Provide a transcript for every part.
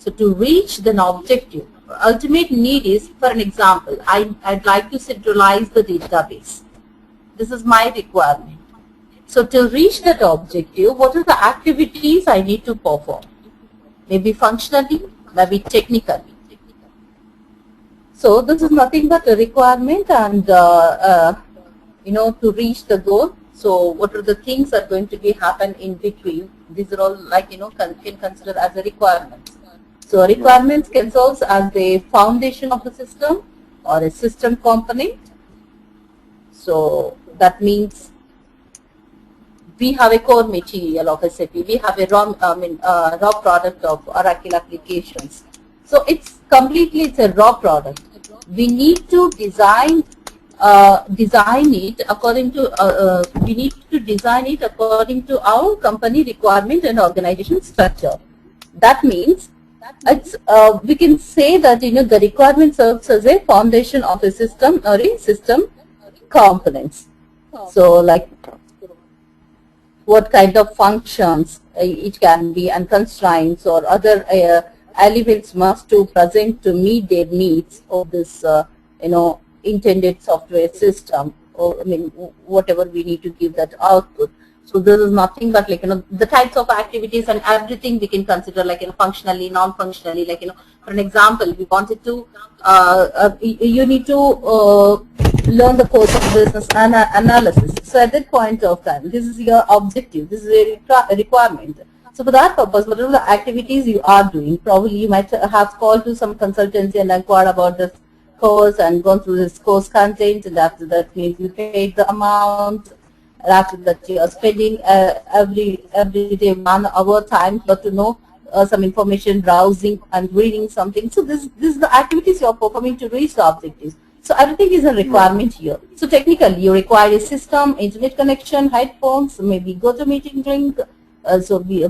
So to reach the objective, ultimate need is, for an example, I'd like to centralize the database. This is my requirement. So to reach that objective, what are the activities I need to perform? Maybe functionally, maybe technically. So this is nothing but a requirement, and to reach the goal. So what are the things that are going to be happen in between? These are all can consider as a requirement. So requirements can serve as the foundation of the system or a system component. So that means we have a core material of SAP. We have a raw product of Oracle applications. So it's a raw product. We need to design it according to our company requirement and organization structure. That means we can say that the requirement serves as a foundation of a system or a system components. So like what kind of functions it can be, and constraints or other elements must to present to meet their needs of this intended software system, or whatever we need to give that output. So this is nothing but the types of activities and everything we can consider functionally, non-functionally. For an example, we wanted to you need to learn the course of business analysis. So at that point of time, this is your objective, this is a requirement. So for that purpose, whatever the activities you are doing, probably you might have called to some consultancy and inquired about this course and gone through this course content, and after that means you paid the amount, and after that you are spending every day 1 hour time to know some information, browsing and reading something. So this is the activities you are performing to reach the objectives. So everything is a requirement here. So technically you require a system, internet connection, headphones, maybe GoToMeeting link. So we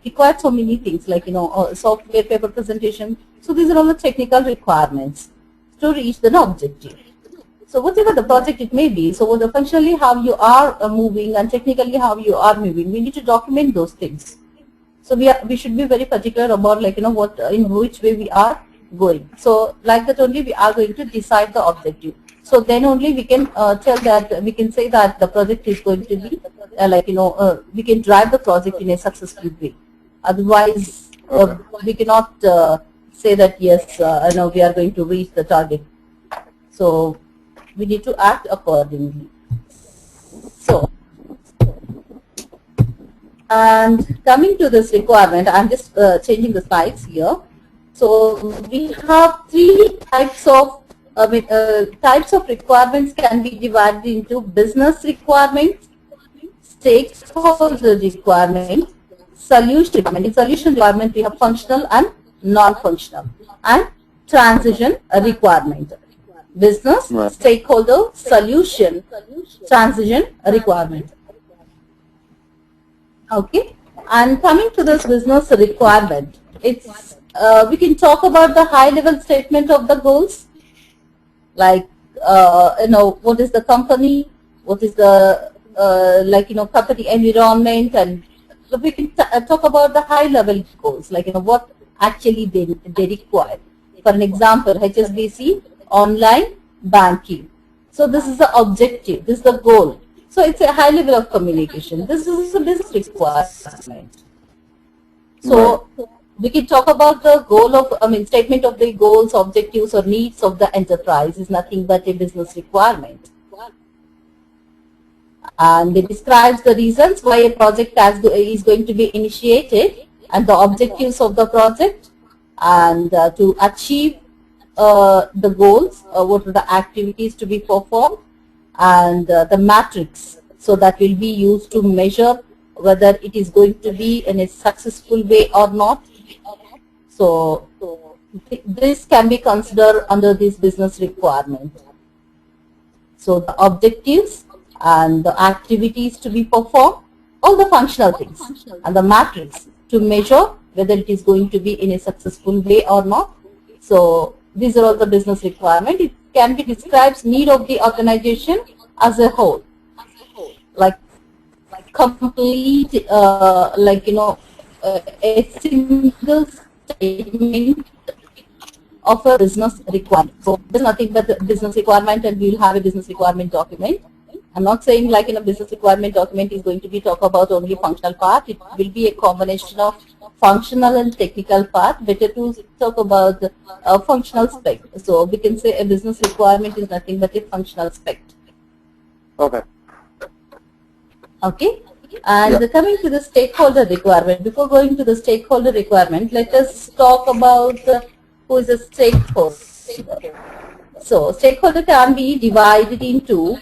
require so many things like software, paper presentation. So these are all the technical requirements to reach the objective. So whatever the project it may be, so functionally how you are moving and technically how you are moving, we need to document those things. So we should be very particular about what in which way we are going. So like that only we are going to decide the objective. So then only we can tell that, we can say that the project is going to be we can drive the project in a successful way. Otherwise we cannot say that yes, we are going to reach the target. So we need to act accordingly. So, and coming to this requirement, I'm just changing the slides here. So we have 3 types of requirements can be divided into business requirements, stakeholder requirement, solution requirement. In solution requirement, we have functional and non-functional, and transition requirement. Business, stakeholder, solution, transition requirement. Okay, and coming to this business requirement, it's we can talk about the high-level statement of the goals, like what is the company, what is the company environment, and so we can talk about the high-level goals, what actually they require. For an example, HSBC online banking. So this is the objective, this is the goal. So it's a high level of communication. This is a business requirement. So we can talk about the goal of, statement of the goals, objectives or needs of the enterprise is nothing but a business requirement. And it describes the reasons why a project is going to be initiated and the objectives of the project, and to achieve the goals, what are the activities to be performed, and the matrix, so that will be used to measure whether it is going to be in a successful way or not. So this can be considered under this business requirement. So the objectives and the activities to be performed, all the functional things, and the matrix to measure whether it is going to be in a successful way or not. So these are all the business requirement. It can be describes need of the organization as a whole, like complete, a single statement of a business requirement. So there's nothing but a business requirement, and we'll have a business requirement document. I'm not saying like in a business requirement document is going to be talk about only functional part. It will be a combination of functional and technical part. Better to talk about the functional spec. So we can say a business requirement is nothing but a functional spec. Okay. Okay. And Yeah. coming to the stakeholder requirement, before going to the stakeholder requirement, let us talk about who is a stakeholder. So stakeholder can be divided into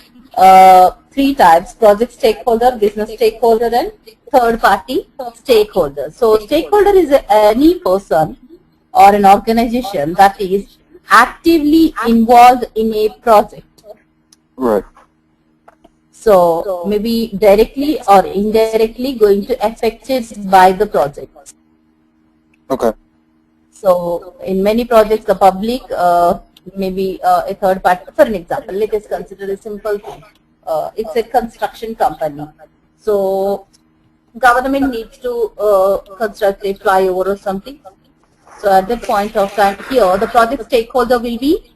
three types: project stakeholder, business stakeholder, and third party stakeholder. So stakeholder is any person or an organization that is actively involved in a project. Right. So maybe directly or indirectly going to affected by the project. Okay. So in many projects, the public, maybe a third party. For an example, let us consider a simple thing. It's a construction company. So government needs to construct a flyover or something. So at that point of time, here the project stakeholder will be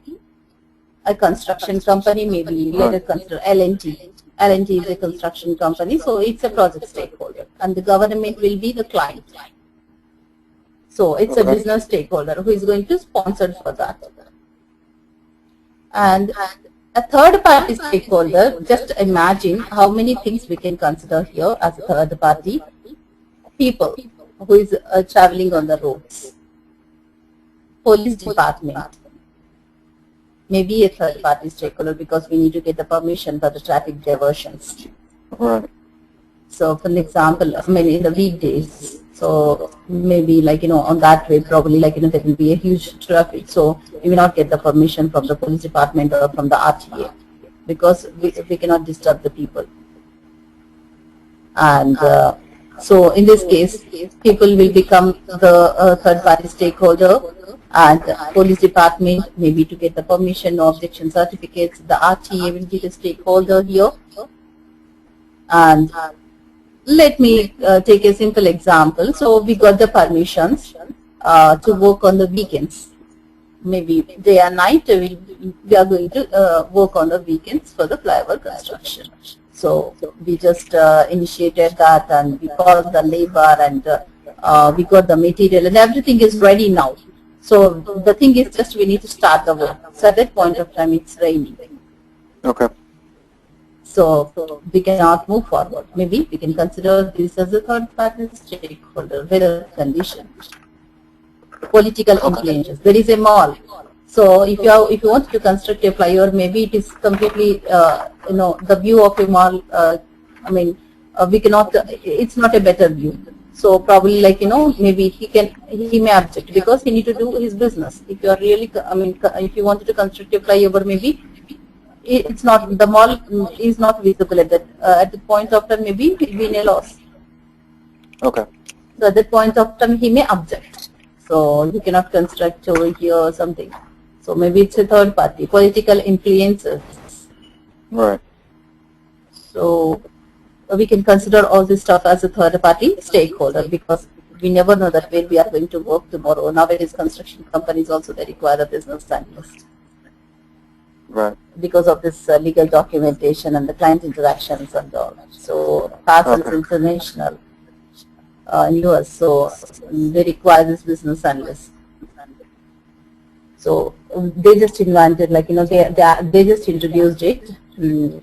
a construction company. Maybe let us consider L&T. L&T is a construction company, so it's a project stakeholder, and the government will be the client. So it's a business stakeholder who is going to sponsor for that. And a third party stakeholder, just imagine how many things we can consider here as a third party. People who is traveling on the roads, police department, maybe a third party stakeholder because we need to get the permission for the traffic diversions. Right. So for example, maybe in the weekdays, so maybe like, on that way probably like, there will be a huge traffic. So we will not get the permission from the police department or from the RTA because we cannot disturb the people. And so in this case, people will become the third party stakeholder, and police department maybe to get the permission or objection certificates. The RTA will be the stakeholder here. And let me take a simple example. So we got the permissions to work on the weekends. Maybe day and night we are going to work on the weekends for the flyover construction. So we just initiated that, and we called the labor, and we got the material, and everything is ready now. So the thing is just we need to start the work. So at that point of time it's raining. Okay. So we cannot move forward. Maybe we can consider this as a third party stakeholder, weather condition, political influences. There is a mall. So if you want to construct a flyover, maybe it is completely the view of a mall. We cannot. It's not a better view. So probably like maybe he may object because he need to do his business. If you are really if you wanted to construct a flyover, maybe it's not, the mall is not visible at the point of time. Maybe he will be in a loss. Okay. So at that point of time he may object. So he cannot construct over here or something. So maybe it's a third party, political influences. Right. So we can consider all this stuff as a third party stakeholder because we never know that where we are going to work tomorrow. Nowadays construction companies also, they require a business analyst. Right. Because of this legal documentation and the client interactions and all. So Parsons International in US, so they require this business analyst. So they just invented, like they just introduced it. They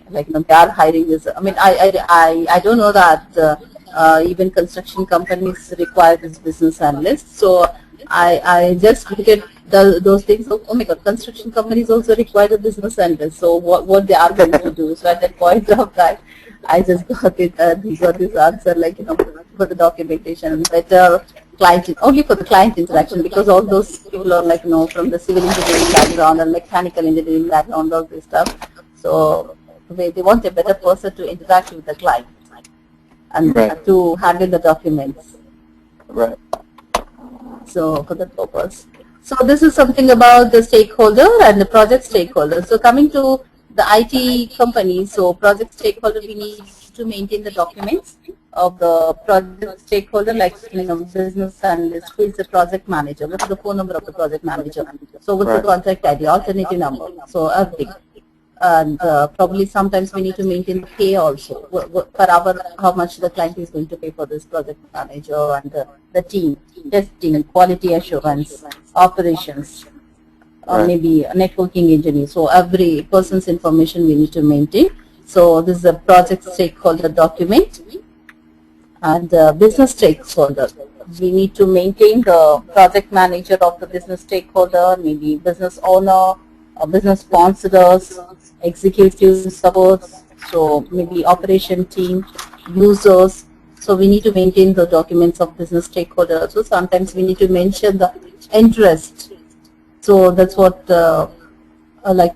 are hiring this. I don't know that even construction companies require this business analyst. So I just look at those things. Oh my God, construction companies also require a business analyst. So what they are going to do? So at that point of time, I just got it. Got this answer, for the documentation, better client, only for the client interaction, because all those people are from the civil engineering background and mechanical engineering background, all this stuff. So they want a better person to interact with the client and to handle the documents. Right. So for that purpose. So this is something about the stakeholder and the project stakeholder. So coming to the IT company, so project stakeholder, we need to maintain the documents of the project stakeholder, like business analyst, who is the project manager, what's the phone number of the project manager, so what's the contact ID, alternative number, so everything. And probably sometimes we need to maintain the pay also, per hour, how much the client is going to pay for this project manager, and the team, testing, quality assurance, operations, or maybe a networking engineer. So every person's information we need to maintain. So this is a project stakeholder document. And business stakeholder, we need to maintain the project manager of the business stakeholder, maybe business owner, or business sponsors, executive supports, so maybe operation team, users. So we need to maintain the documents of business stakeholder. So sometimes we need to mention the interest. So that's what like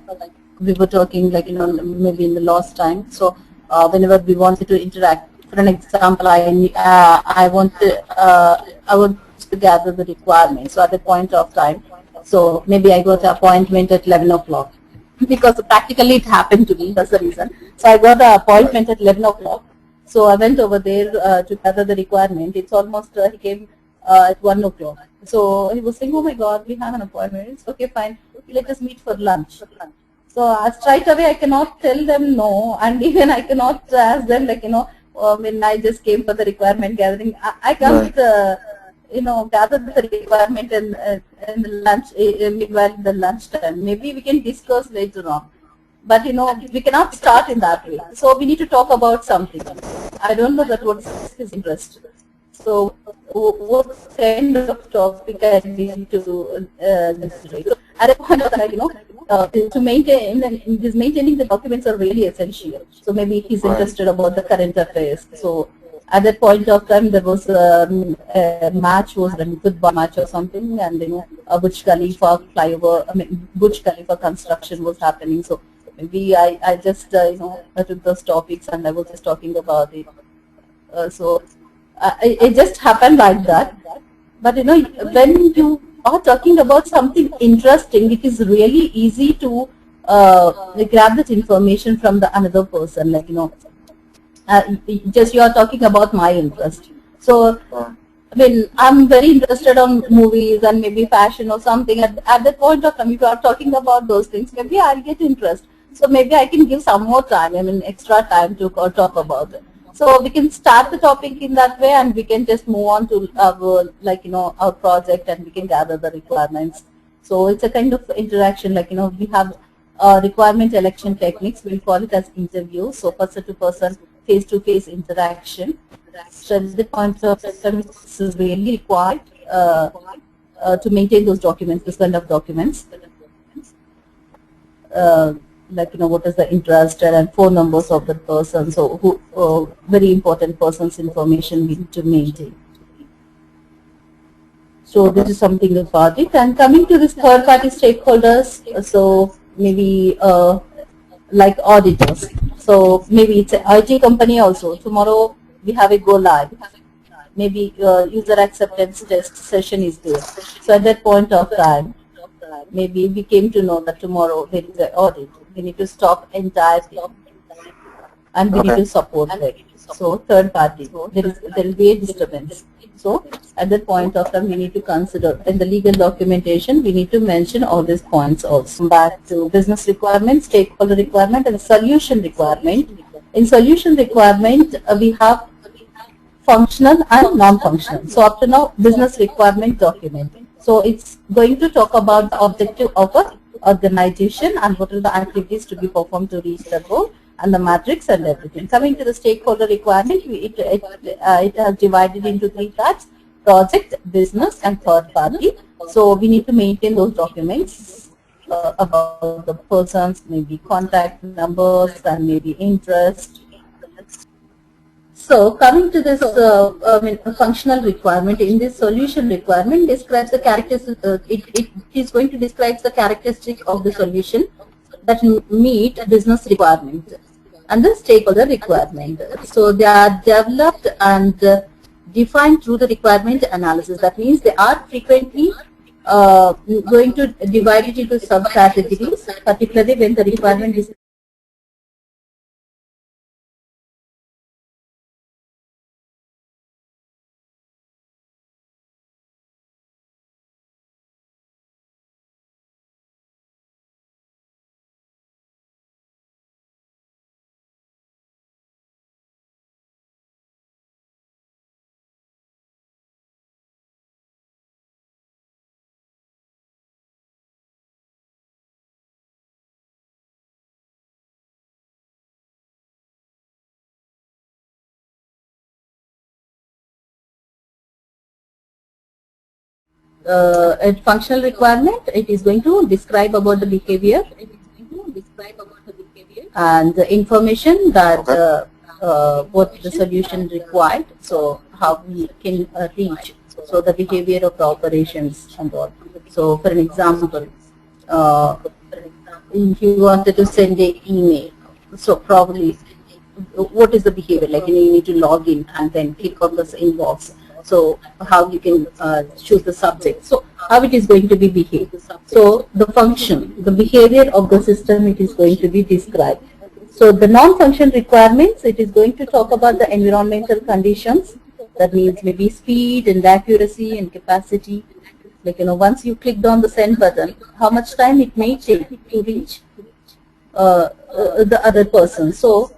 we were talking, like maybe in the last time. So whenever we wanted to interact, for an example, I want to gather the requirements. So at the point of time, so maybe I got an appointment at 11 o'clock. Because practically it happened to me, that's the reason. So I got an appointment at 11 o'clock. So I went over there to gather the requirement. It's almost, he came at 1 o'clock. So he was saying, oh my God, we have an appointment. It's okay, fine. Let us meet for lunch. So straight away I cannot tell them no, and even I cannot ask them when I just came for the requirement gathering. I can't gather the requirement in the lunch, meanwhile the lunch time. Maybe we can discuss later on. But we cannot start in that way. So we need to talk about something. I don't know that what's his interest. So what kind of topic I need to consider. So at a point of time, to maintain, maintaining the documents are really essential. So maybe he's interested about the current affairs. So at that point of time, there was a match was running, football match or something, and a Burj Khalifa flyover, Burj Khalifa construction was happening. So maybe I just took those topics and I was just talking about it. So it just happened like that. But when you are talking about something interesting, it is really easy to grab that information from the another person. Just you are talking about my interest. So I'm very interested on movies and maybe fashion or something. At that point of time, if you are talking about those things, maybe I'll get interest. So maybe I can give some more time, extra time to talk about it. So we can start the topic in that way, and we can just move on to our, our project, and we can gather the requirements. So it's a kind of interaction, we have requirement election techniques. We'll call it as interviews. So person-to-person, face-to-face interaction. So at the point of time, this is really required to maintain those documents, this kind of documents. What is the interest and phone numbers of the person. So who very important person's information we need to maintain. So this is something about it. And coming to this third-party stakeholders, so maybe like auditors. So maybe it's an IT company also. Tomorrow we have a go live. Maybe user acceptance test session is there. So at that point of time, maybe we came to know that tomorrow there is an audit. We need to stop entire thing, and we need to support it. So third party, there will be a disturbance. So at that point of time, we need to consider in the legal documentation, we need to mention all these points also. Back to business requirement, stakeholder requirement, and solution requirement. In solution requirement, we have functional and non-functional. So up to now, business requirement document. So it's going to talk about the objective of a organization and what are the activities to be performed to reach the goal, and the matrix and everything. Coming to the stakeholder requirement, it has divided into 3 parts: project, business, and third party. So we need to maintain those documents about the persons, maybe contact numbers, and maybe interest. So coming to this functional requirement, in this solution requirement describes the characteristics, it is going to describe the characteristic of the solution that meet business requirement and the stakeholder requirement. So they are developed and defined through the requirement analysis. That means they are frequently going to divide it into sub-categories, particularly when the requirement is a functional requirement, it is going to describe about the behavior and the information that what the solution required, so how we can reach, so the behavior of the operations and all. So for an example, if you wanted to send an email, so probably what is the behavior, like you need to log in and then click on this inbox. So how you can choose the subject. So how it is going to be behaved. So the function, the behavior of the system, it is going to be described. So the non-function requirements, it is going to talk about the environmental conditions. That means maybe speed and accuracy and capacity. Like, once you clicked on the send button, how much time it may take to reach the other person. So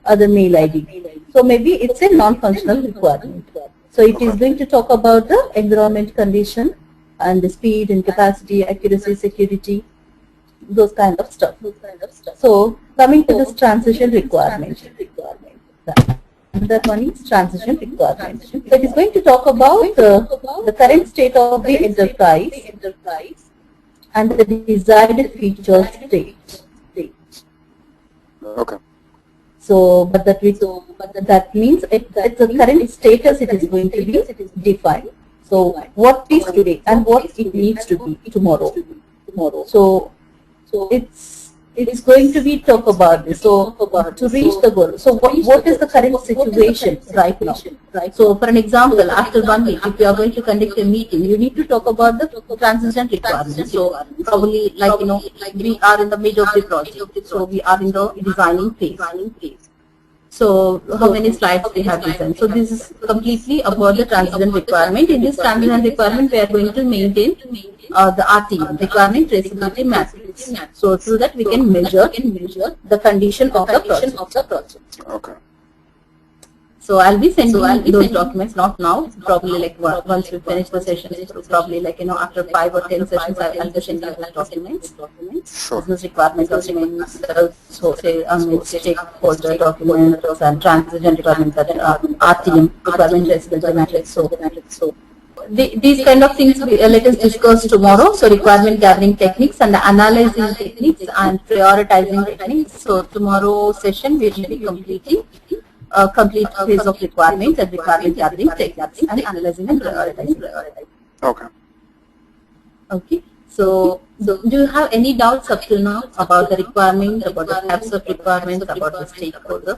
other mail ID. So maybe it's a non-functional requirement. So it is going to talk about the environment condition and the speed and capacity, accuracy, security, those kind of stuff. So coming to this transition requirement. That one is transition requirement. So it is going to talk about the current state of the enterprise and the desired feature state. Okay. So, but that means it's the current status it is going to be defined. So, what is today and what it needs to be tomorrow. So it is going to be talk about this. So, to reach the goal. So, what is the current situation right now? So, for an example, after 1 week, if you are going to conduct a meeting, you need to talk about the transition requirements. So, probably like we are in the middle of the project. So, we are in the designing phase. So, how many slides we have designed? So, this is completely about the transition requirement. In this transition requirement, we are going to maintain the RTM, requirement traceability matrix. So, through that we can measure the condition of the project. Okay. So, I'll be sending those documents, not now, probably like once we finish the session, so probably like, after 5 or 10 sessions, I'll be sending those documents. Sure. Business requirement documents, so say stakeholder documents and transition requirements, that RTM, requirement traceability matrix. So these kind of things let us discuss tomorrow. So requirement gathering techniques and analyzing techniques and prioritizing techniques. So tomorrow session we will be completing complete phase of requirements and requirement gathering techniques and analyzing and prioritizing. Okay. Okay. So do you have any doubts up till now about the requirement, about the types of requirements, about the stakeholder?